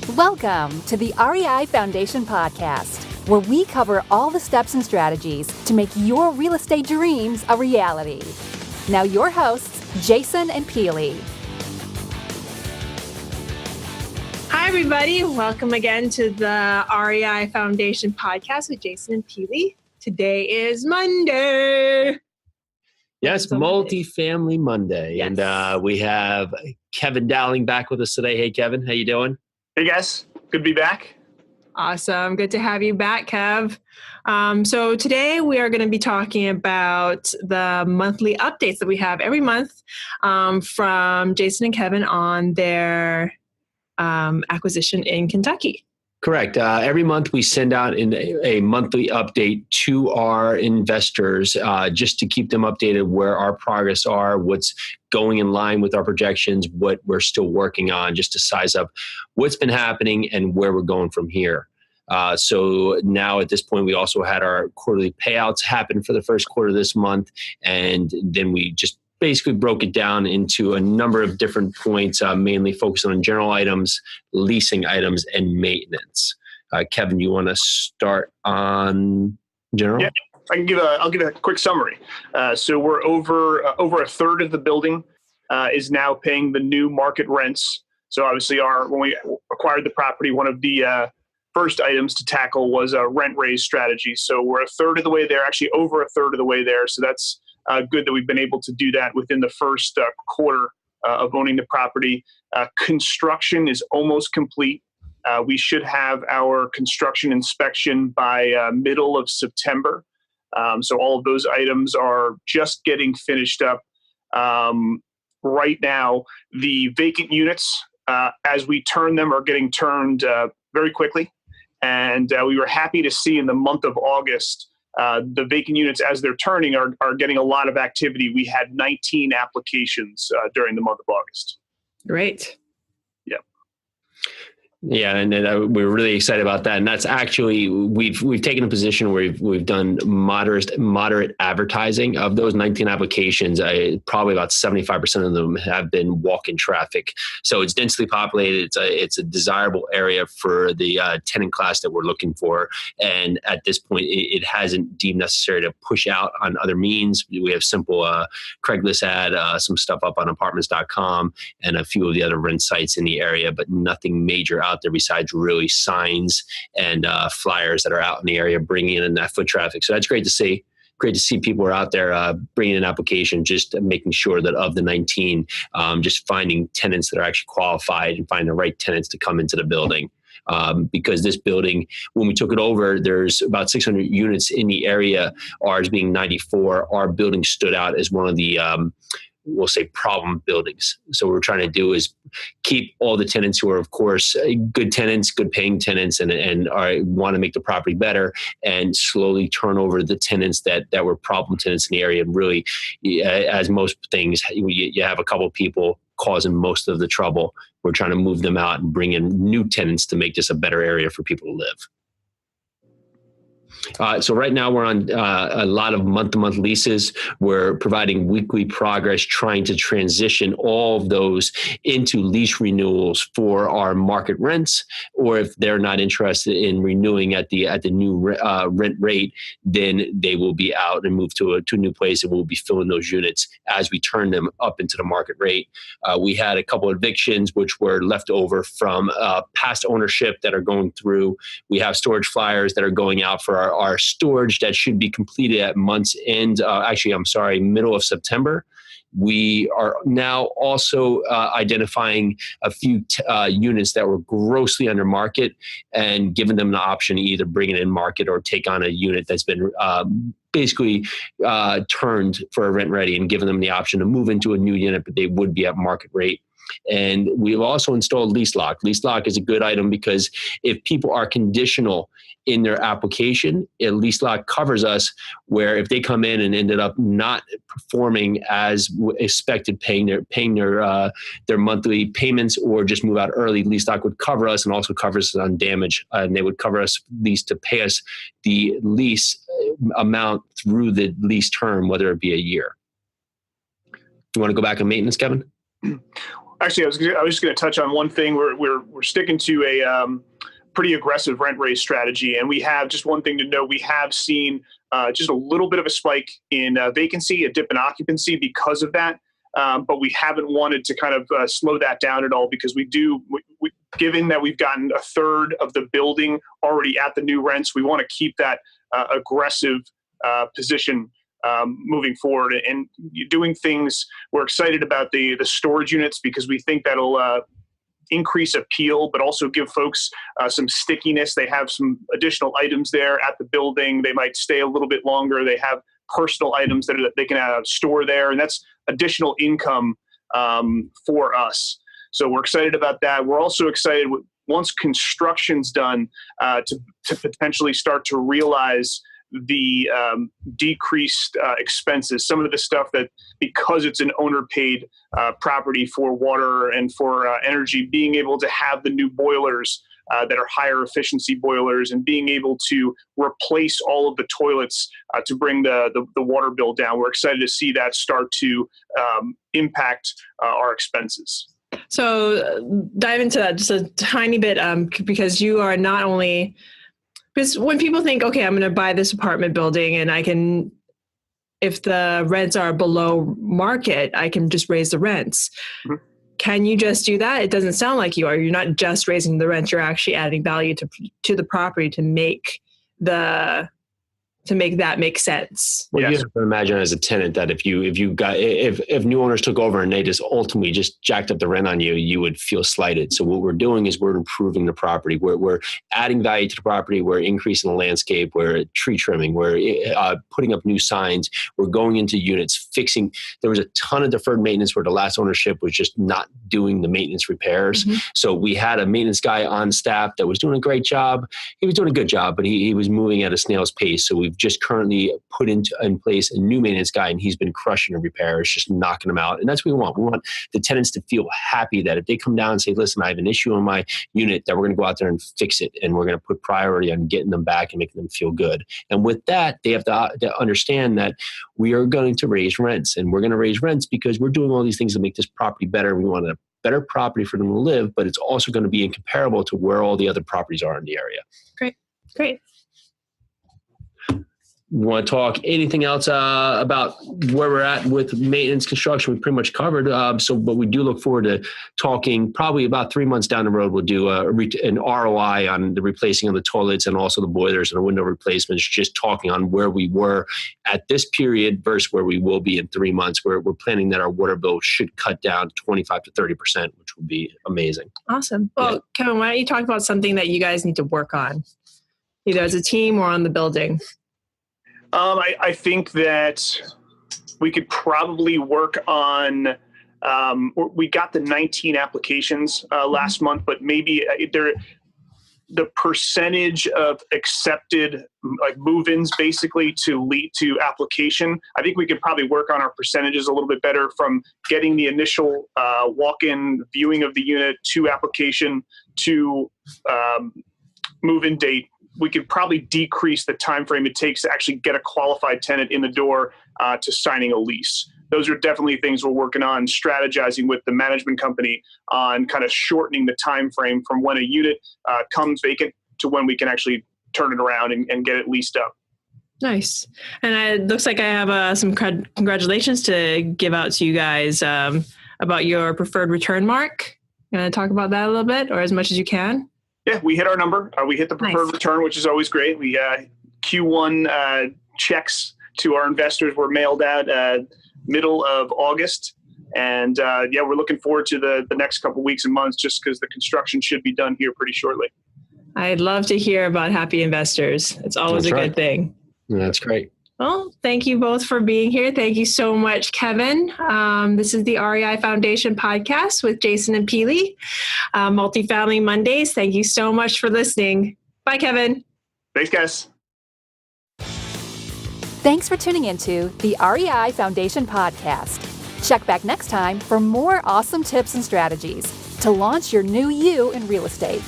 Welcome to the REI Foundation Podcast, where we cover all the steps and strategies to make your real estate dreams a reality. Now your hosts, Jason and Peely. Hi, everybody. Welcome again to the REI Foundation Podcast with Jason and Peely. Today is Monday. Yes, Multifamily Monday. Yes. And we have Kevin Dowling back with us today. Hey, Kevin, how you doing? Hey, guys. Good to be back. Awesome. Good to have you back, Kev. So today we are going to be talking about the monthly updates that we have every month from Jason and Kevin on their acquisition in Kentucky. Correct. Every month we send out a monthly update to our investors just to keep them updated where our progress are, what's going in line with our projections, what we're still working on, just to size up what's been happening and where we're going from here. So now at this point, we also had our quarterly payouts happen for the first quarter this month. And then we just basically broke it down into a number of different points, mainly focusing on general items, leasing items, and maintenance. Kevin, you want to start on general? Yeah, I'll give a quick summary. So we're over a third of the building is now paying the new market rents. So obviously, when we acquired the property, one of the first items to tackle was a rent raise strategy. So we're a third of the way there, actually over a third of the way there. So that's good that we've been able to do that within the first quarter of owning the property. Construction is almost complete. We should have our construction inspection by middle of September. So all of those items are just getting finished up. Right now, the vacant units, as we turn them, are getting turned very quickly. And we were happy to see in the month of August, the vacant units, as they're turning, are getting a lot of activity. We had 19 applications during the month of August. Great. Yeah, and we're really excited about that. And that's actually, we've taken a position where we've done moderate advertising. Of those 19 applications, probably about 75% of them have been walk-in traffic. So it's densely populated. It's a desirable area for the tenant class that we're looking for. And at this point, it hasn't deemed necessary to push out on other means. We have simple Craigslist ad, some stuff up on apartments.com, and a few of the other rent sites in the area, but nothing major out there besides really signs and flyers that are out in the area bringing in that foot traffic. So that's great to see. Great to see people are out there bringing in an application, just making sure that of the 19, just finding tenants that are actually qualified and finding the right tenants to come into the building. Because this building, when we took it over, there's about 600 units in the area, ours being 94. Our building stood out as one of the we'll say problem buildings. So what we're trying to do is keep all the tenants who are, of course, good tenants, good paying tenants, and want to make the property better, and slowly turn over the tenants that were problem tenants in the area. And really, as most things, you have a couple of people causing most of the trouble. We're trying to move them out and bring in new tenants to make this a better area for people to live. So right now we're on a lot of month-to-month leases. We're providing weekly progress, trying to transition all of those into lease renewals for our market rents, or if they're not interested in renewing at the new rent rate, then they will be out and move to a new place, and we'll be filling those units as we turn them up into the market rate. We had a couple of evictions which were left over from past ownership that are going through. We have storage flyers that are going out for our storage that should be completed at month's end. Middle of September. We are now also identifying a few units that were grossly under market and giving them the option to either bring it in market or take on a unit that's been basically turned for a rent ready, and giving them the option to move into a new unit, but they would be at market rate. And we've also installed lease lock. Lease lock is a good item because if people are conditional in their application, lease lock covers us, where if they come in and ended up not performing as expected, paying their monthly payments, or just move out early, lease lock would cover us and also covers us on damage, and they would cover us at least to pay us the lease amount through the lease term, whether it be a year. You want to go back on maintenance, Kevin? Actually, I was just going to touch on one thing. We're sticking to a pretty aggressive rent raise strategy, and we have just one thing to know. We have seen just a little bit of a spike in vacancy, a dip in occupancy because of that. But we haven't wanted to kind of slow that down at all, because given that we've gotten a third of the building already at the new rents, we want to keep that aggressive position moving forward and doing things. We're excited about the storage units, because we think that'll increase appeal, but also give folks some stickiness. They have some additional items there at the building. They might stay a little bit longer. They have personal items that they can store there, and that's additional income for us. So we're excited about that. We're also excited once construction's done to potentially start to realize the decreased expenses. Some of the stuff that, because it's an owner-paid property for water and for energy, being able to have the new boilers that are higher efficiency boilers, and being able to replace all of the toilets to bring the water bill down. We're excited to see that start to impact our expenses. So dive into that just a tiny bit, because you are not only, because when people think, okay, I'm going to buy this apartment building and I can, if the rents are below market, I can just raise the rents. Mm-hmm. Can you just do that? It doesn't sound like you are. You're not just raising the rent. You're actually adding value to the property to make that make sense. Well, yes. You have to imagine as a tenant that if new owners took over and they just ultimately just jacked up the rent on you, you would feel slighted. So what we're doing is we're improving the property. We're adding value to the property. We're increasing the landscape. We're tree trimming. We're putting up new signs. We're going into units, fixing. There was a ton of deferred maintenance where the last ownership was just not doing the maintenance repairs. Mm-hmm. So we had a maintenance guy on staff that was doing a great job. He was doing a good job, but he was moving at a snail's pace. So we've just currently put in place a new maintenance guy, and he's been crushing the repairs, just knocking them out. And that's what we want. We want the tenants to feel happy that if they come down and say, listen, I have an issue in my unit, that we're going to go out there and fix it. And we're going to put priority on getting them back and making them feel good. And with that, they have to understand that we are going to raise rents, and we're going to raise rents because we're doing all these things to make this property better. We want a better property for them to live, but it's also going to be incomparable to where all the other properties are in the area. Great. You want to talk anything else about where we're at with maintenance construction? We pretty much covered. But we do look forward to talking probably about 3 months down the road. We'll do an ROI on the replacing of the toilets and also the boilers and the window replacements, just talking on where we were at this period versus where we will be in 3 months. We're planning that our water bill should cut down 25 to 30%, which would be amazing. Awesome. Well, yeah. Kevin, why don't you talk about something that you guys need to work on, either as a team or on the building? I think that we could probably work on, we got the 19 applications last month, but maybe the percentage of accepted move-ins basically to lead to application. I think we could probably work on our percentages a little bit better, from getting the initial walk-in viewing of the unit to application to move-in date. We could probably decrease the time frame it takes to actually get a qualified tenant in the door to signing a lease. Those are definitely things we're working on, strategizing with the management company on kind of shortening the time frame from when a unit comes vacant to when we can actually turn it around and get it leased up. Nice. And it looks like I have some congratulations to give out to you guys about your preferred return mark. You want to talk about that a little bit, or as much as you can? Yeah, we hit our number. We hit the preferred return, which is always great. We Q1 checks to our investors were mailed out middle of August. And we're looking forward to the next couple of weeks and months, just because the construction should be done here pretty shortly. I'd love to hear about happy investors. It's always a good thing. That's great. Well, thank you both for being here. Thank you so much, Kevin. This is the REI Foundation Podcast with Jason and Peely. Multifamily Mondays. Thank you so much for listening. Bye, Kevin. Thanks, guys. Thanks for tuning into the REI Foundation Podcast. Check back next time for more awesome tips and strategies to launch your new you in real estate.